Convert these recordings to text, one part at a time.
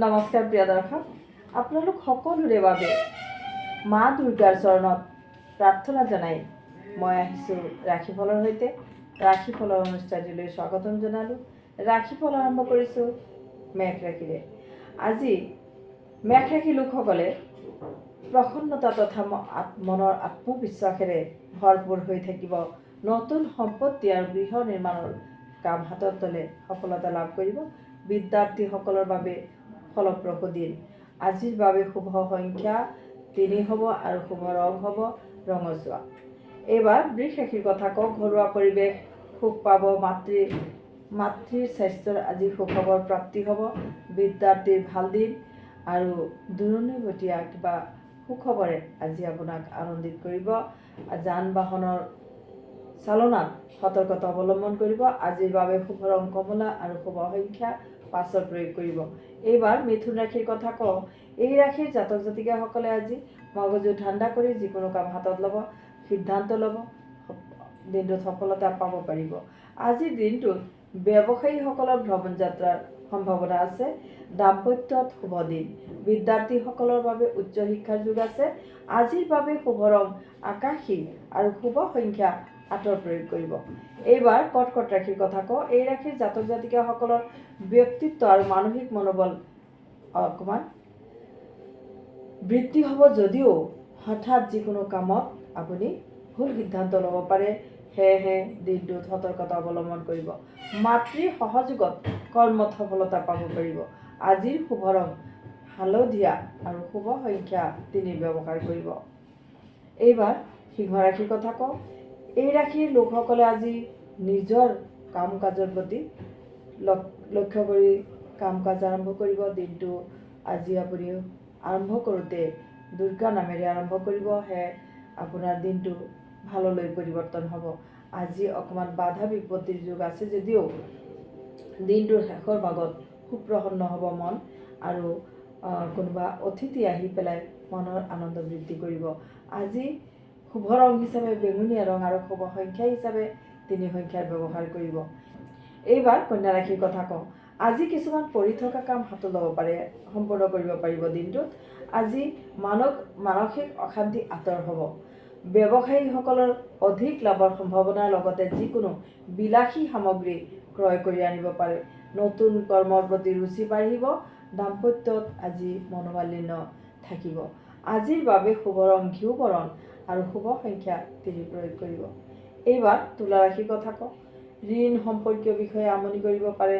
নমস্কাৰ প্ৰিয় দৰ্শক, আপোনালোক সকলোৰে বাবে মা দুৰ্গাৰ চৰণত প্ৰাৰ্থনা জনাই মই আহিছোঁ ৰাশিফলৰ সৈতে। ৰাশিফলৰ অনুষ্ঠানটিলৈ স্বাগতম জনালোঁ। ৰাশিফল আৰম্ভ কৰিছোঁ মেঘ ৰাশিৰে। আজি মেঘ ৰাশি লোকসকলে প্ৰসন্নতা তথা মনৰ আত্মবিশ্বাসেৰে ভৰপূৰ হৈ থাকিব। নতুন সম্পত্তি আৰু গৃহ নিৰ্মাণৰ কাম হাতত ল'লে সফলতা লাভ কৰিব। বিদ্যাৰ্থীসকলৰ বাবে ফলপ্ৰসূ দিন। আজিৰ বাবে শুভ সংখ্যা 3 হ'ব আৰু শুভ ৰং হ'ব ৰঙচুৱা। এইবাৰ বৃষ ৰাশিৰ কথা কওঁ। ঘৰুৱা পৰিৱেশ সুখ পাব। মাতৃৰ স্বাস্থ্যৰ আজি সুখবৰ প্ৰাপ্তি হ'ব। বিদ্যাৰ্থীৰ ভাল দিন আৰু দূৰণিবতীয়া কিবা সুখবৰে আজি আপোনাক আনন্দিত কৰিব। যান বাহনৰ চালনাত সতৰ্কতা অৱলম্বন কৰিব। আজিৰ বাবে শুভ ৰং কমলা আৰু শুভ সংখ্যা 5 প্ৰয়োগ কৰিব। এইবাৰ মিথুন ৰাশিৰ কথা কওঁ। এই ৰাশিৰ জাতক জাতিকাসকলে আজি মগজু ঠাণ্ডা কৰি যিকোনো কাম হাতত ল'ব, সিদ্ধান্ত ল'ব, দিনটোত সফলতা পাব পাৰিব। আজিৰ দিনটোত ব্যৱসায়ীসকলৰ ভ্ৰমণ যাত্ৰাৰ সম্ভাৱনা আছে। দাম্পত্যত শুভ দিন। বিদ্যাৰ্থীসকলৰ বাবে উচ্চ শিক্ষাৰ যোগ আছে। আজিৰ বাবে শুভ ৰং আকাশী আৰু শুভ সংখ্যা 8 প্ৰয়োগ কৰিব। এইবাৰ কৰ্কট ৰাশিৰ কথা কওঁ। এই ৰাশিৰ জাতক জাতিকাসকলৰ ব্যক্তিত্ব আৰু মানসিক মনোবল অকণমান বৃদ্ধি হ'ব, যদিও হঠাৎ যিকোনো কামত আপুনি ভুল সিদ্ধান্ত ল'ব পাৰে। সেয়েহে দিনটোত সতৰ্কতা অৱলম্বন কৰিব। মাতৃৰ সহযোগত কৰ্মত সফলতা পাব পাৰিব। আজিৰ শুভ ৰং হালধীয়া আৰু শুভ সংখ্যা 3 ব্যৱহাৰ কৰিব। এইবাৰ সিংহ ৰাশিৰ কথা কওঁ। এই ৰাশিৰ লোকসকলে আজি নিজৰ কাম কাজৰ প্ৰতি লক্ষ্য কৰি কাম কাজ আৰম্ভ কৰিব। দিনটো আজি আপুনি আৰম্ভ কৰোঁতে দুৰ্গা নামেৰে আৰম্ভ কৰিব। সেয়ে আপোনাৰ দিনটো ভাললৈ পৰিৱৰ্তন হ'ব। আজি অকণমান বাধা বিপত্তিৰ যুগ আছে, যদিও দিনটোৰ শেষৰ ভাগত সুপ্ৰসন্ন হ'ব মন আৰু কোনোবা অতিথি আহি পেলাই মনৰ আনন্দ বৃদ্ধি কৰিব। আজি শুভ ৰং হিচাপে বেঙুনীয়া ৰং আৰু শুভ সংখ্যা হিচাপে 3 সংখ্যাৰ ব্যৱহাৰ কৰিব। এইবাৰ কন্যা ৰাশিৰ কথা কওঁ। আজি কিছুমান পৰি থকা কাম হাতত ল'ব পাৰে, সম্পূৰ্ণ কৰিব পাৰিব। দিনটোত আজি মানসিক অশান্তি আঁতৰ হ'ব। ব্যৱসায়ীসকলৰ অধিক লাভৰ সম্ভাৱনাৰ লগতে যিকোনো বিলাসী সামগ্ৰী ক্ৰয় কৰি আনিব পাৰে। নতুন কৰ্মৰ প্ৰতি ৰুচি বাঢ়িব। দাম্পত্যত আজি মনোমালিন্য থাকিব। আজিৰ বাবে শুভ ৰং ঘিউ বৰণ আৰু শুভ সংখ্যা 3 প্ৰয়োগ কৰিব। এইবাৰ তুলা ৰাশিৰ কথা কওঁ। ঋণ সম্পৰ্কীয় বিষয়ে আমনি কৰিব পাৰে।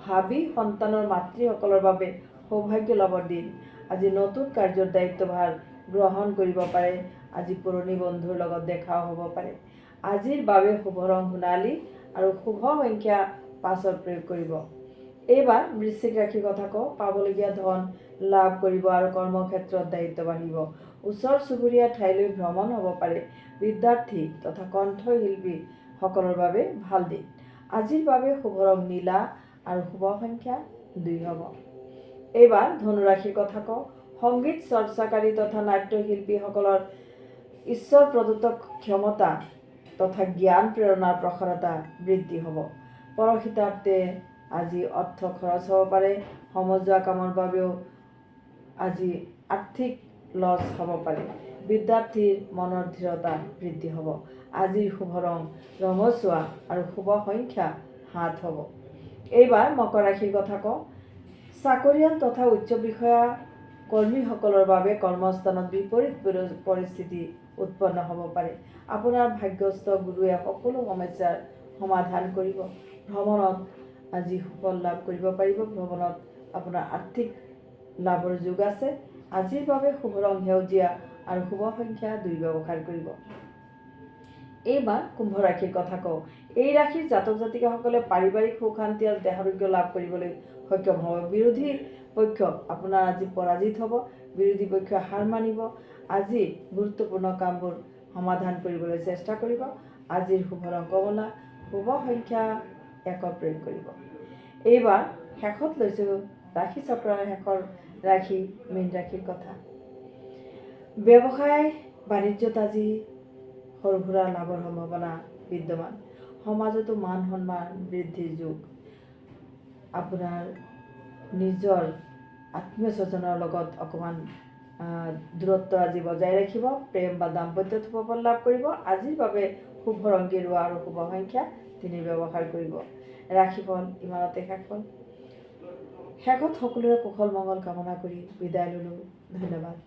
ভাবি সন্তানৰ মাতৃসকলৰ বাবে সৌভাগ্য লাভৰ দিন। আজি নতুন কাৰ্যৰ দায়িত্বভাৰ গ্ৰহণ কৰিব পাৰে। আজি পুৰণি বন্ধুৰ লগত দেখাও হ'ব পাৰে। আজিৰ বাবে শুভ ৰং সোণালী আৰু শুভ সংখ্যা 5 প্ৰয়োগ কৰিব। এইবাৰ বৃশ্চিক ৰাশিৰ কথা কওঁ। পাবলগীয়া ধন লাভ কৰিব আৰু কৰ্মক্ষেত্ৰত দায়িত্ব বাঢ়িব। ওচৰ চুবুৰীয়া ঠাইলৈ ভ্ৰমণ হ'ব পাৰে। বিদ্যাৰ্থী তথা কণ্ঠশিল্পীসকলৰ বাবে ভাল দিন। আজিৰ বাবে শুভ ৰং নীলা আৰু শুভ সংখ্যা 2 হ'ব। এইবাৰ ধনু ৰাশিৰ কথা কওঁ। সংগীত চৰ্চাকাৰী তথা নাট্যশিল্পীসকলৰ ঈশ্বৰ প্ৰদত্ত ক্ষমতা তথা জ্ঞান প্ৰেৰণাৰ প্ৰসাৰতা বৃদ্ধি হ'ব। পৰহিতাৰ্থে আজি অৰ্থ খৰচ হ'ব পাৰে। সমজুৱা কামৰ বাবেও আজি আৰ্থিক লছ হ'ব পাৰে। বিদ্যাৰ্থীৰ মনৰ দৃঢ়তা বৃদ্ধি হ'ব। আজিৰ শুভ ৰং ৰঙচুৱা আৰু শুভ সংখ্যা 7 হ'ব। এইবাৰ মকৰ ৰাশিৰ কথা কওঁ। চাকৰিয়াল তথা উচ্চ বিষয়া কৰ্মীসকলৰ বাবে কৰ্মস্থানত বিপৰীত পৰিস্থিতি উৎপন্ন হ'ব পাৰে। আপোনাৰ ভাগ্যস্থ গুৰুৱে সকলো সমস্যাৰ সমাধান কৰিব। ভ্ৰমণত আজি সুফল লাভ কৰিব পাৰিব। ভ্ৰমণত আপোনাৰ আৰ্থিক লাভৰ যোগ আছে। আজিৰ বাবে শুভ ৰং সেউজীয়া আৰু শুভ সংখ্যা 2 ব্যৱহাৰ কৰিব। এইবাৰ কুম্ভ ৰাশিৰ কথা কওঁ। এই ৰাশিৰ জাতক জাতিকাসকলে পাৰিবাৰিক সুখ শান্তি আৰু দেহাৰোগ্য লাভ কৰিবলৈ সক্ষম হ'ব। বিৰোধী পক্ষ আপোনাৰ আজি পৰাজিত হ'ব। বিৰোধী পক্ষই হাৰ মানিব। আজি গুৰুত্বপূৰ্ণ কামবোৰ সমাধান কৰিবলৈ চেষ্টা কৰিব। আজিৰ শুভ ৰং কমলা, শুভ সংখ্যা 1 প্ৰয়োগ কৰিব। এইবাৰ শেষত লৈছোঁ ৰাশি চক্ৰৰ শেষৰ ৰাশি মীন ৰাশিৰ কথা। ব্যৱসায় বাণিজ্যত আজি সৰু সুৰা লাভৰ সম্ভাৱনা বিদ্যমান। সমাজতো মান সন্মান বৃদ্ধিৰ যুগ। আপোনাৰ নিজৰ আত্মীয় স্বজনৰ লগত অকণমান দূৰত্ব আজি বজাই ৰাখিব। প্ৰেম বা দাম্পত্যত সুফল লাভ কৰিব। আজিৰ বাবে শুভ ৰং গেৰুৱা আৰু শুভ সংখ্যা 3 ব্যৱহাৰ কৰিব। ৰাশিফল ইমানতে শেষ হ'ল। শেষত সকলোৰে কুশল মংগল কামনা কৰি বিদায় ল'লোঁ। ধন্যবাদ।